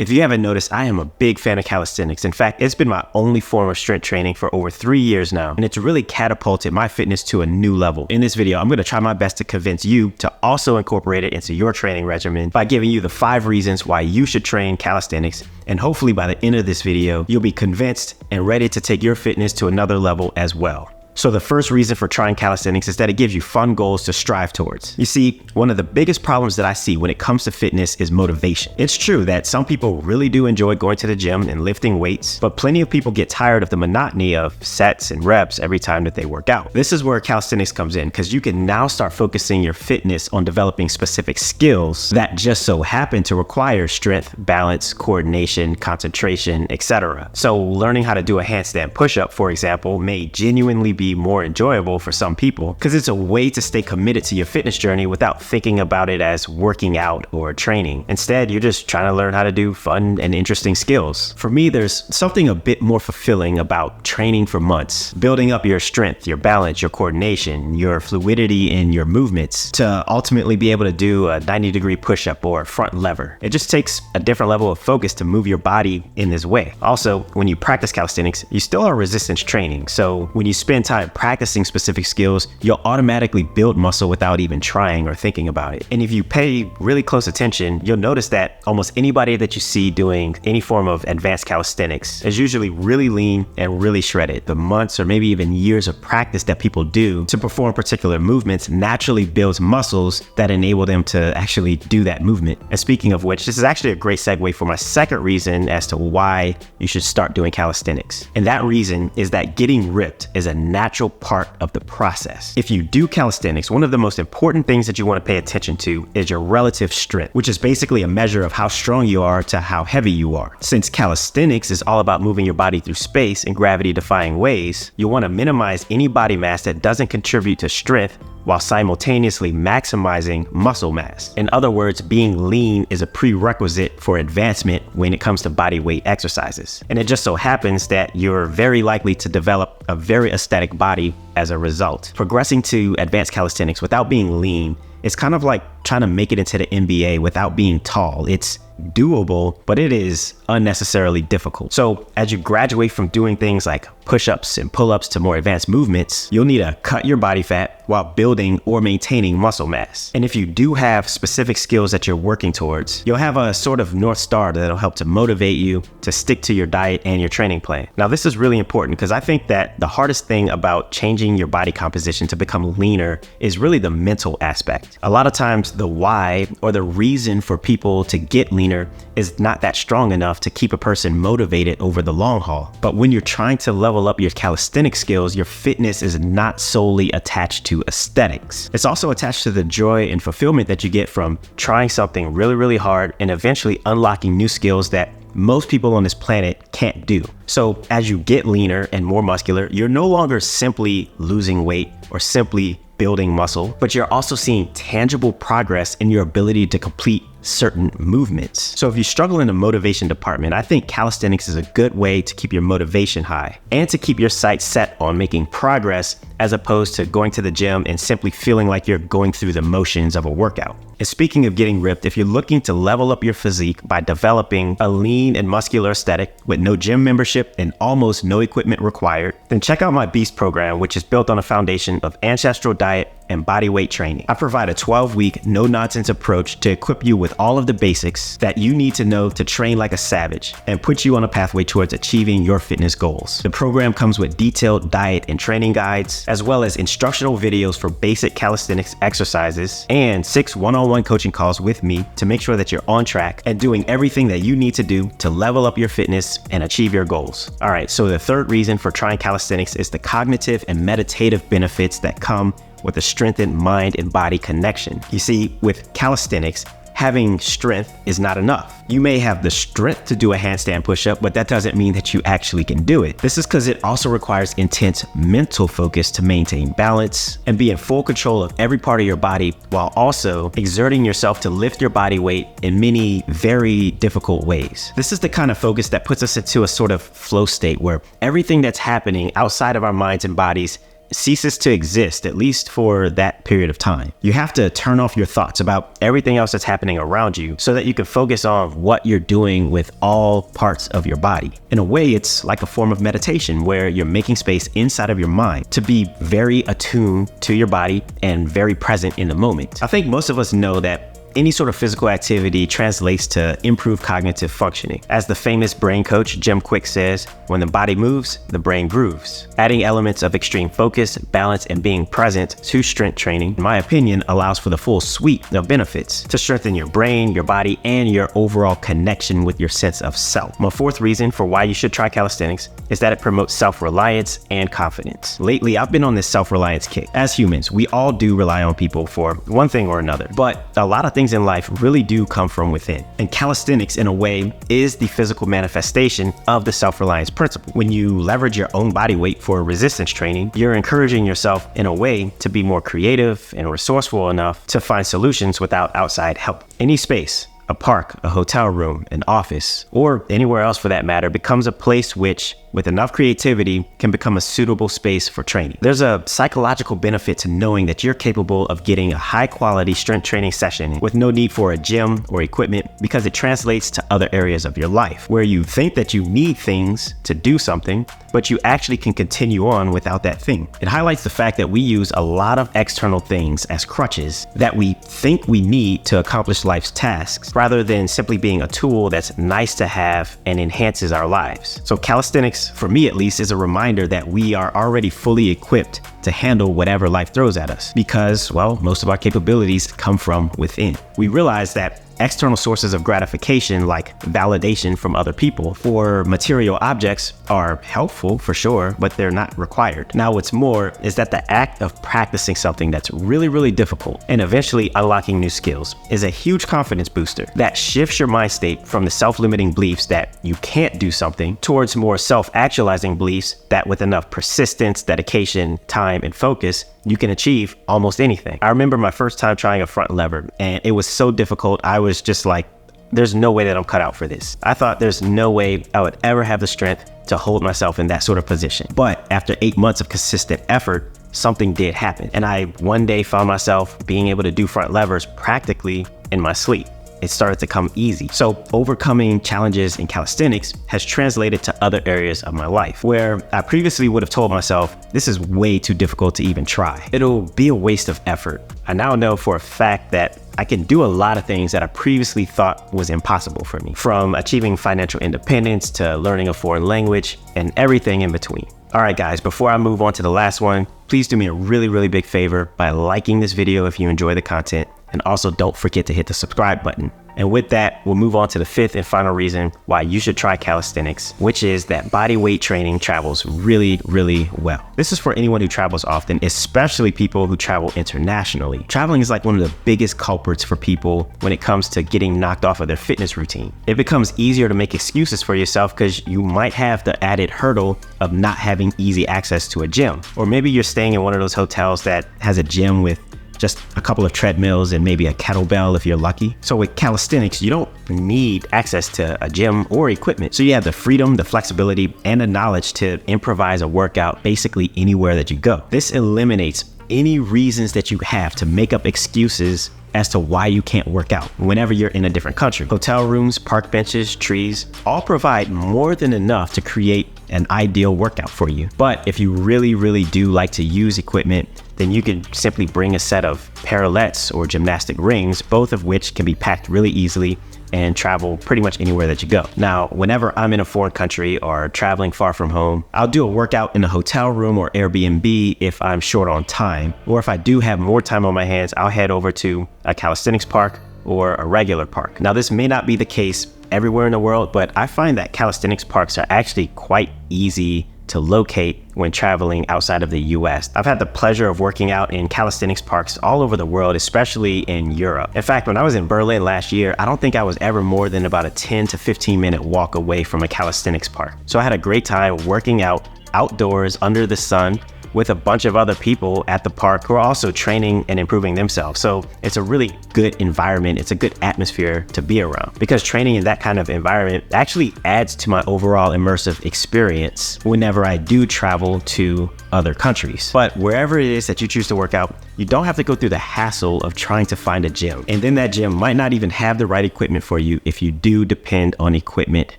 If you haven't noticed, I am a big fan of calisthenics. In fact, it's been my only form of strength training for over 3 years now, and it's really catapulted my fitness to a new level. In this video, I'm going to try my best to convince you to also incorporate it into your training regimen by giving you the 5 reasons why you should train calisthenics, and hopefully by the end of this video, you'll be convinced and ready to take your fitness to another level as well. So the first reason for trying calisthenics is that it gives you fun goals to strive towards. You see, one of the biggest problems that I see when it comes to fitness is motivation. It's true that some people really do enjoy going to the gym and lifting weights, but plenty of people get tired of the monotony of sets and reps every time that they work out. This is where calisthenics comes in, because you can now start focusing your fitness on developing specific skills that just so happen to require strength, balance, coordination, concentration, etc. So learning how to do a handstand push-up, for example, may genuinely be more enjoyable for some people because it's a way to stay committed to your fitness journey without thinking about it as working out or training. Instead, you're just trying to learn how to do fun and interesting skills. For me, there's something a bit more fulfilling about training for months, building up your strength, your balance, your coordination, your fluidity in your movements to ultimately be able to do a 90-degree push-up or front lever. It just takes a different level of focus to move your body in this way. Also, when you practice calisthenics, you still are resistance training. So when you spend time practicing specific skills, you'll automatically build muscle without even trying or thinking about it. And if you pay really close attention, you'll notice that almost anybody that you see doing any form of advanced calisthenics is usually really lean and really shredded. The months or maybe even years of practice that people do to perform particular movements naturally builds muscles that enable them to actually do that movement. And speaking of which, this is actually a great segue for my second reason as to why you should start doing calisthenics. And that reason is that getting ripped is a natural part of the process. If you do calisthenics, one of the most important things that you want to pay attention to is your relative strength, which is basically a measure of how strong you are to how heavy you are. Since calisthenics is all about moving your body through space in gravity-defying ways, you want to minimize any body mass that doesn't contribute to strength while simultaneously maximizing muscle mass. In other words, being lean is a prerequisite for advancement when it comes to body weight exercises. And it just so happens that you're very likely to develop a very aesthetic body as a result. Progressing to advanced calisthenics without being lean is kind of like trying to make it into the NBA without being tall. It's doable, but it is unnecessarily difficult. So as you graduate from doing things like push-ups and pull-ups to more advanced movements, you'll need to cut your body fat while building or maintaining muscle mass. And if you do have specific skills that you're working towards, you'll have a sort of North Star that'll help to motivate you to stick to your diet and your training plan. Now, this is really important because I think that the hardest thing about changing your body composition to become leaner is really the mental aspect. A lot of times the why or the reason for people to get leaner is not that strong enough to keep a person motivated over the long haul. But when you're trying to level up your calisthenic skills, your fitness is not solely attached to aesthetics. It's also attached to the joy and fulfillment that you get from trying something really, really hard and eventually unlocking new skills that most people on this planet can't do. So as you get leaner and more muscular, you're no longer simply losing weight or simply building muscle, but you're also seeing tangible progress in your ability to complete certain movements. So if you struggle in the motivation department, I think calisthenics is a good way to keep your motivation high and to keep your sights set on making progress as opposed to going to the gym and simply feeling like you're going through the motions of a workout. And speaking of getting ripped, if you're looking to level up your physique by developing a lean and muscular aesthetic with no gym membership and almost no equipment required, then check out my Beast program, which is built on a foundation of ancestral diet and body weight training. I provide a 12-week, no-nonsense approach to equip you with all of the basics that you need to know to train like a savage and put you on a pathway towards achieving your fitness goals. The program comes with detailed diet and training guides, as well as instructional videos for basic calisthenics exercises and 6 one-on-one coaching calls with me to make sure that you're on track and doing everything that you need to do to level up your fitness and achieve your goals. All right, so the third reason for trying calisthenics is the cognitive and meditative benefits that come with a strengthened mind and body connection. You see, with calisthenics, having strength is not enough. You may have the strength to do a handstand push-up, but that doesn't mean that you actually can do it. This is because it also requires intense mental focus to maintain balance and be in full control of every part of your body while also exerting yourself to lift your body weight in many very difficult ways. This is the kind of focus that puts us into a sort of flow state where everything that's happening outside of our minds and bodies ceases to exist, at least for that period of time. You have to turn off your thoughts about everything else that's happening around you so that you can focus on what you're doing with all parts of your body. In a way, it's like a form of meditation where you're making space inside of your mind to be very attuned to your body and very present in the moment. I think most of us know that any sort of physical activity translates to improved cognitive functioning. As the famous brain coach Jim Quick says, when the body moves, the brain grooves. Adding elements of extreme focus, balance, and being present to strength training, in my opinion, allows for the full suite of benefits to strengthen your brain, your body, and your overall connection with your sense of self. My fourth reason for why you should try calisthenics is that it promotes self-reliance and confidence. Lately, I've been on this self-reliance kick. As humans, we all do rely on people for one thing or another, but a lot of things in life really do come from within. And calisthenics, in a way, is the physical manifestation of the self-reliance principle. When you leverage your own body weight for resistance training, you're encouraging yourself in a way to be more creative and resourceful enough to find solutions without outside help. Any space, a park, a hotel room, an office, or anywhere else for that matter, becomes a place which, with enough creativity, can become a suitable space for training. There's a psychological benefit to knowing that you're capable of getting a high-quality strength training session with no need for a gym or equipment, because it translates to other areas of your life where you think that you need things to do something, but you actually can continue on without that thing. It highlights the fact that we use a lot of external things as crutches that we think we need to accomplish life's tasks, rather than simply being a tool that's nice to have and enhances our lives. So calisthenics, for me at least, is a reminder that we are already fully equipped to handle whatever life throws at us because, well, most of our capabilities come from within. We realize that external sources of gratification like validation from other people or material objects are helpful for sure, but they're not required. Now, what's more is that the act of practicing something that's really, really difficult and eventually unlocking new skills is a huge confidence booster that shifts your mind state from the self-limiting beliefs that you can't do something towards more self-actualizing beliefs that with enough persistence, dedication, time, and focus, you can achieve almost anything. I remember my first time trying a front lever, and it was so difficult. I was just like, there's no way that I'm cut out for this. I thought there's no way I would ever have the strength to hold myself in that sort of position. But after 8 months of consistent effort, something did happen. And I one day found myself being able to do front levers practically in my sleep. It started to come easy. So overcoming challenges in calisthenics has translated to other areas of my life where I previously would have told myself, this is way too difficult to even try. It'll be a waste of effort. I now know for a fact that I can do a lot of things that I previously thought was impossible for me, from achieving financial independence to learning a foreign language and everything in between. All right, guys, before I move on to the last one, please do me a really, really big favor by liking this video if you enjoy the content. And also don't forget to hit the subscribe button. And with that, we'll move on to the fifth and final reason why you should try calisthenics, which is that body weight training travels really, really well. This is for anyone who travels often, especially people who travel internationally. Traveling is like one of the biggest culprits for people when it comes to getting knocked off of their fitness routine. It becomes easier to make excuses for yourself because you might have the added hurdle of not having easy access to a gym. Or maybe you're staying in one of those hotels that has a gym with just a couple of treadmills and maybe a kettlebell if you're lucky. So with calisthenics, you don't need access to a gym or equipment. So you have the freedom, the flexibility, and the knowledge to improvise a workout basically anywhere that you go. This eliminates any reasons that you have to make up excuses as to why you can't work out whenever you're in a different country. Hotel rooms, park benches, trees, all provide more than enough to create an ideal workout for you. But if you really, really do like to use equipment, then you can simply bring a set of parallettes or gymnastic rings, both of which can be packed really easily and travel pretty much anywhere that you go. Now, whenever I'm in a foreign country or traveling far from home, I'll do a workout in a hotel room or Airbnb if I'm short on time. Or if I do have more time on my hands, I'll head over to a calisthenics park or a regular park. Now, this may not be the case everywhere in the world, but I find that calisthenics parks are actually quite easy to locate when traveling outside of the US. I've had the pleasure of working out in calisthenics parks all over the world, especially in Europe. In fact, when I was in Berlin last year, I don't think I was ever more than about a 10 to 15 minute walk away from a calisthenics park. So I had a great time working out outdoors under the sun with a bunch of other people at the park who are also training and improving themselves. So it's a really good environment. It's a good atmosphere to be around, because training in that kind of environment actually adds to my overall immersive experience whenever I do travel to other countries. But wherever it is that you choose to work out, you don't have to go through the hassle of trying to find a gym. And then that gym might not even have the right equipment for you if you do depend on equipment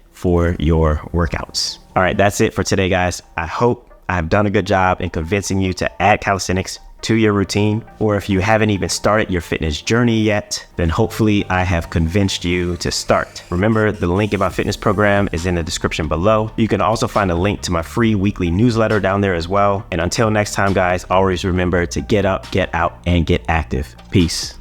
for your workouts. All right, that's it for today, guys. I hope I've done a good job in convincing you to add calisthenics to your routine. Or if you haven't even started your fitness journey yet, then hopefully I have convinced you to start. Remember, the link in my fitness program is in the description below. You can also find a link to my free weekly newsletter down there as well. And until next time, guys, always remember to get up, get out, and get active. Peace.